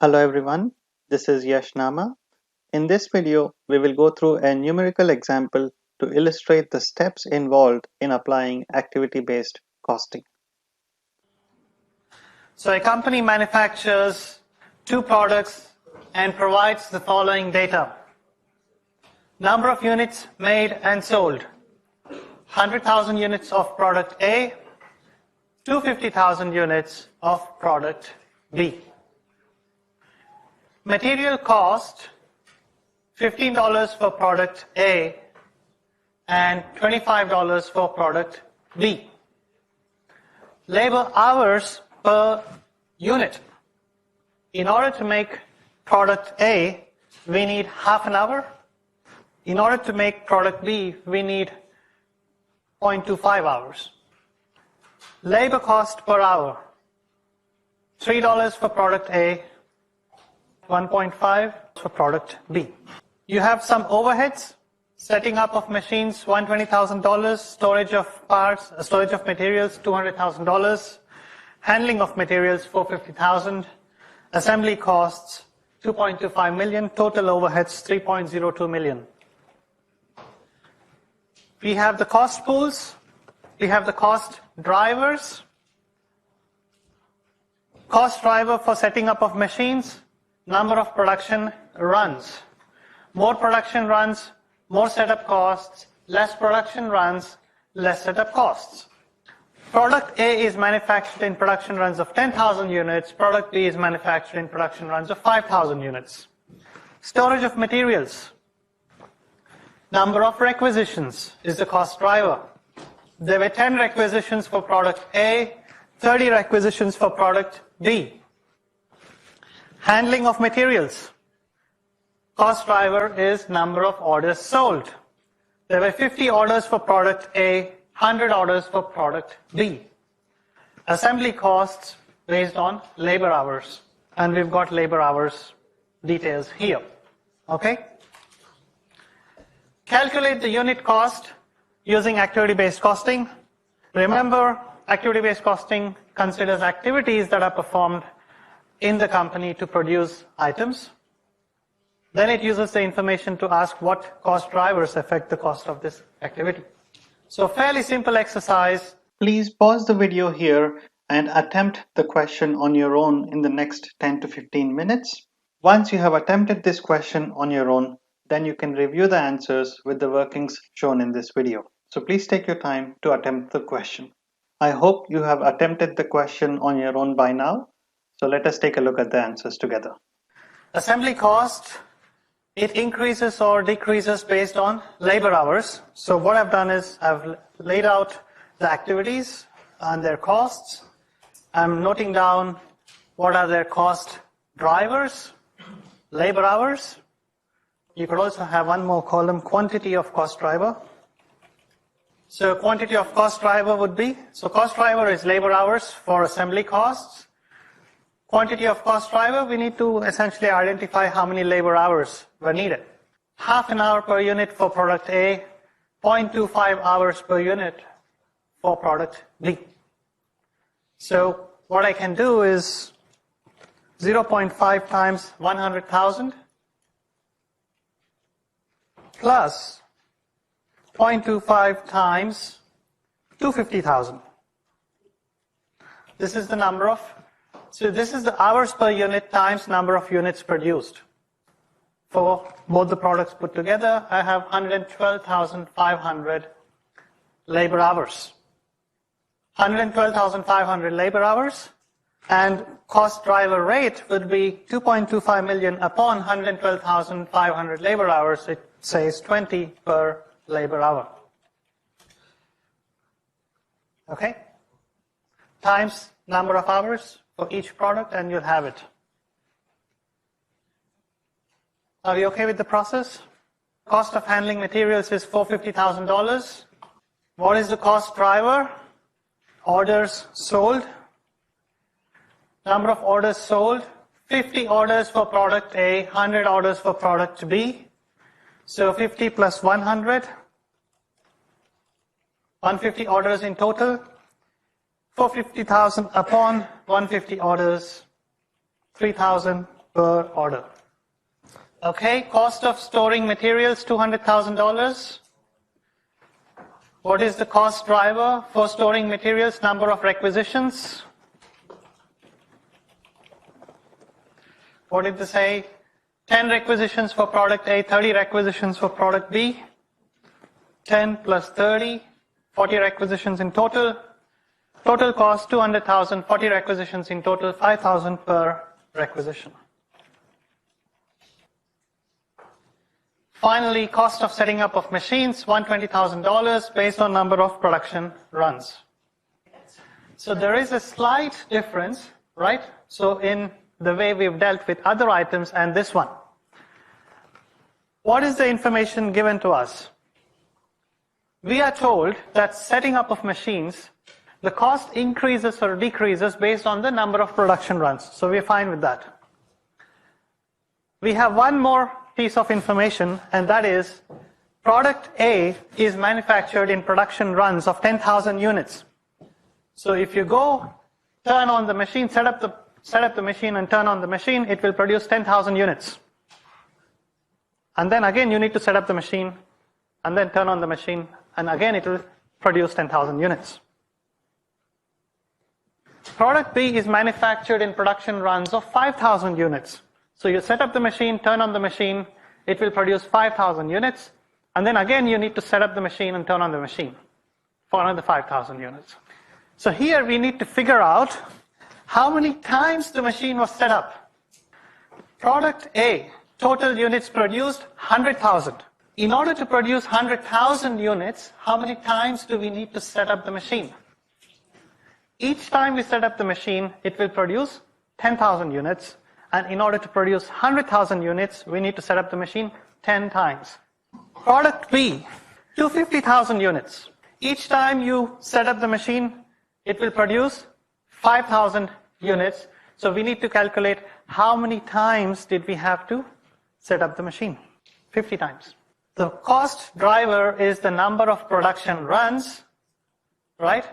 Hello everyone, this is Yash Nama. In this video, we will go through a numerical example to illustrate the steps involved in applying activity-based costing. So a company manufactures two products and provides the following data. Number of units made and sold. 100,000 units of product A, 250,000 units of product B. Material cost, $15 for product A and $25 for product B. Labor hours per unit. In order to make product A, we need half an hour. In order to make product B, we need 0.25 hours. Labor cost per hour, $3 for product A, 1.5 for product B. You have some overheads, setting up of machines, $120,000, storage of parts, storage of materials, $200,000, handling of materials, $450,000, assembly costs, $2.25 million, total overheads, $3.02 million. We have the cost pools, we have the cost drivers, cost driver for setting up of machines, number of production runs. More production runs, more setup costs, less production runs, less setup costs. Product A is manufactured in production runs of 10,000 units, product B is manufactured in production runs of 5,000 units. Storage of materials. Number of requisitions is the cost driver. There were 10 requisitions for product A, 30 requisitions for product B. Handling of materials. Cost driver is number of orders sold. There were 50 orders for product A, 100 orders for product B. Assembly costs based on labor hours. And we've got labor hours details here. Okay? Calculate the unit cost using activity-based costing. Remember, activity-based costing considers activities that are performed in the company to produce items. Then it uses the information to ask what cost drivers affect the cost of this activity. So fairly simple exercise. Please pause the video here and attempt the question on your own in the next 10 to 15 minutes. Once you have attempted this question on your own, then you can review the answers with the workings shown in this video. So please take your time to attempt the question. I hope you have attempted the question on your own by now. So let us take a look at the answers together. Assembly cost, it increases or decreases based on labor hours. So what I've done is I've laid out the activities and their costs. I'm noting down what are their cost drivers, labor hours. You could also have one more column, quantity of cost driver. So quantity of cost driver would be, so cost driver is labor hours for assembly costs. Quantity of cost driver, we need to essentially identify how many labor hours were needed. Half an hour per unit for product A, 0.25 hours per unit for product B. So what I can do is 0.5 times 100,000 plus 0.25 times 250,000. This is the number of, so this is the hours per unit times number of units produced. For both the products put together, I have 112,500 labor hours. 112,500 labor hours, and cost driver rate would be 2.25 million upon 112,500 labor hours. It says 20 per labor hour. Okay? Times number of hours for each product, and you'll have it. Are we okay with the process? Cost of handling materials is $450,000. What is the cost driver? Orders sold. Number of orders sold, 50 orders for product A, 100 orders for product B. So 50 plus 100, 150 orders in total. 450,000 upon 150 orders, 3,000 per order. Okay, cost of storing materials, $200,000. What is the cost driver for storing materials? Number of requisitions. What did they say? 10 requisitions for product A, 30 requisitions for product B. 10 plus 30, 40 requisitions in total. Total cost 200,000, 40 requisitions in total, 5,000 per requisition. Finally, cost of setting up of machines, $120,000 based on number of production runs. So there is a slight difference, right? So in the way we've dealt with other items and this one. What is the information given to us? We are told that setting up of machines, the cost increases or decreases based on the number of production runs. So we're fine with that. We have one more piece of information, and that is product A is manufactured in production runs of 10,000 units. So if you go turn on the machine, set up the machine and turn on the machine, it will produce 10,000 units. And then again you need to set up the machine and then turn on the machine, and again it will produce 10,000 units. Product B is manufactured in production runs of 5,000 units. So you set up the machine, turn on the machine, it will produce 5,000 units, and then again you need to set up the machine and turn on the machine for another 5,000 units. So here we need to figure out how many times the machine was set up. Product A, total units produced 100,000. In order to produce 100,000 units, how many times do we need to set up the machine? Each time we set up the machine, it will produce 10,000 units. And in order to produce 100,000 units, we need to set up the machine 10 times. Product B, 250,000 units. Each time you set up the machine, it will produce 5,000 units. So we need to calculate how many times did we have to set up the machine. 50 times. The cost driver is the number of production runs, right?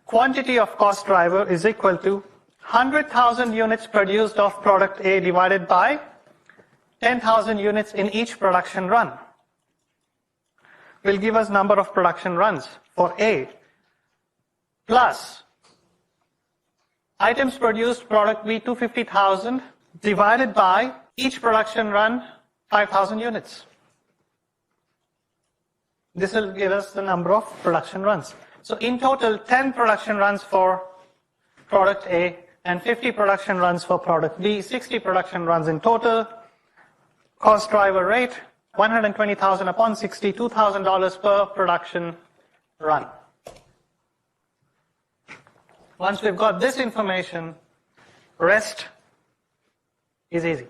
Quantity of cost driver is equal to 100,000 units produced of product A divided by 10,000 units in each production run. Will give us number of production runs for A, plus items produced product B 250,000 divided by each production run 5,000 units. This will give us the number of production runs. So in total 10 production runs for product A and 50 production runs for product B, 60 production runs in total. Cost driver rate, 120,000 upon 60, $2,000 per production run. Once we've got this information, rest is easy.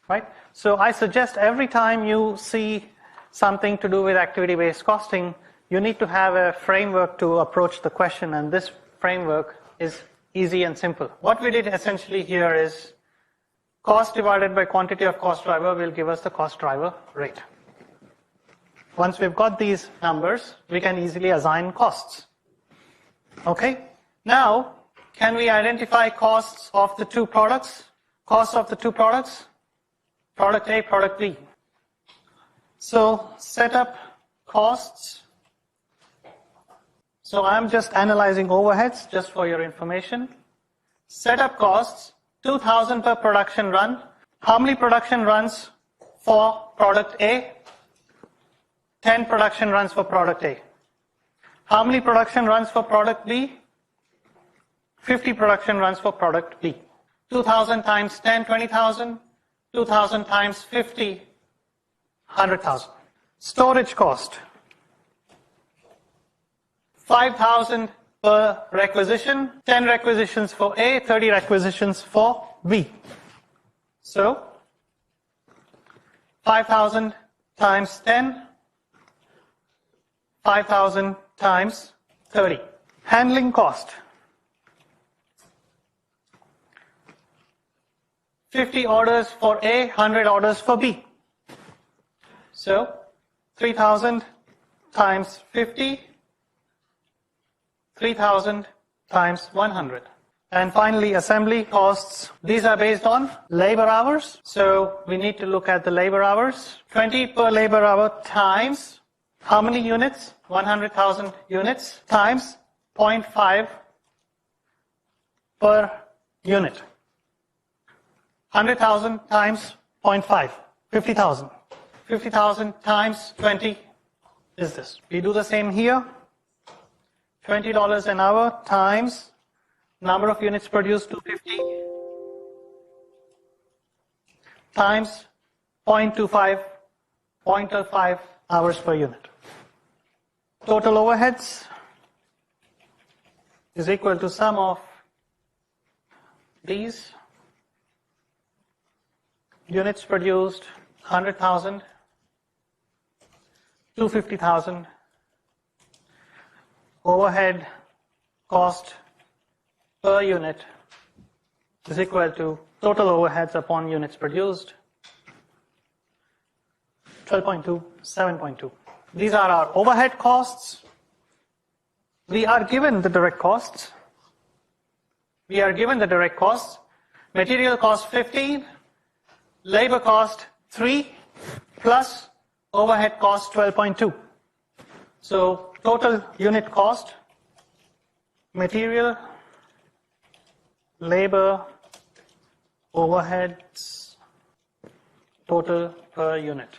Right? So I suggest every time you see something to do with activity-based costing, you need to have a framework to approach the question, and this framework is easy and simple. What we did essentially here is cost divided by quantity of cost driver will give us the cost driver rate. Once we've got these numbers, we can easily assign costs. Okay? Now, can we identify costs of the two products? Costs of the two products? Product A, product B. So, setup costs. So I'm just analyzing overheads just for your information. Setup costs, 2,000 per production run. How many production runs for product A? 10 production runs for product A. How many production runs for product B? 50 production runs for product B. 2,000 times 10, 20,000. 2,000 times 50, 100,000. Storage cost. 5,000 per requisition, 10 requisitions for A, 30 requisitions for B. So, 5,000 times 10, 5,000 times 30. Handling cost. 50 orders for A, 100 orders for B. So, 3,000 times 50, 3,000 times 100. And finally, assembly costs. These are based on labor hours. So we need to look at the labor hours. 20 per labor hour times how many units? 100,000 units times 0.5 per unit. 100,000 times 0.5, 50,000. 50,000 times 20 is this. We do the same here. $20 an hour times number of units produced, 250, times 0.25 hours per unit. Total overheads is equal to sum of these. Units produced, 100,000, 250,000. Overhead cost per unit is equal to total overheads upon units produced, 12.2, 7.2. These are our overhead costs. We are given the direct costs. Material cost 15, labor cost 3, plus overhead cost 12.2. So total unit cost, material, labor, overheads, total per unit.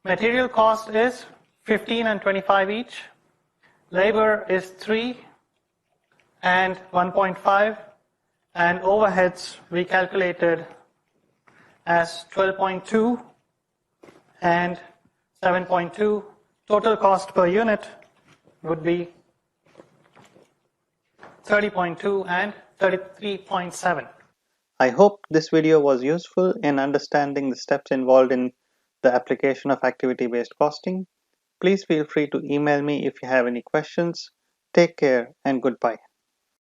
Material cost is 15 and 25 each. Labor is 3 and 1.5. And overheads we calculated as 12.2 and 7.2. Total cost per unit would be 30.2 and 33.7. I hope this video was useful in understanding the steps involved in the application of activity-based costing. Please feel free to email me if you have any questions. Take care and goodbye.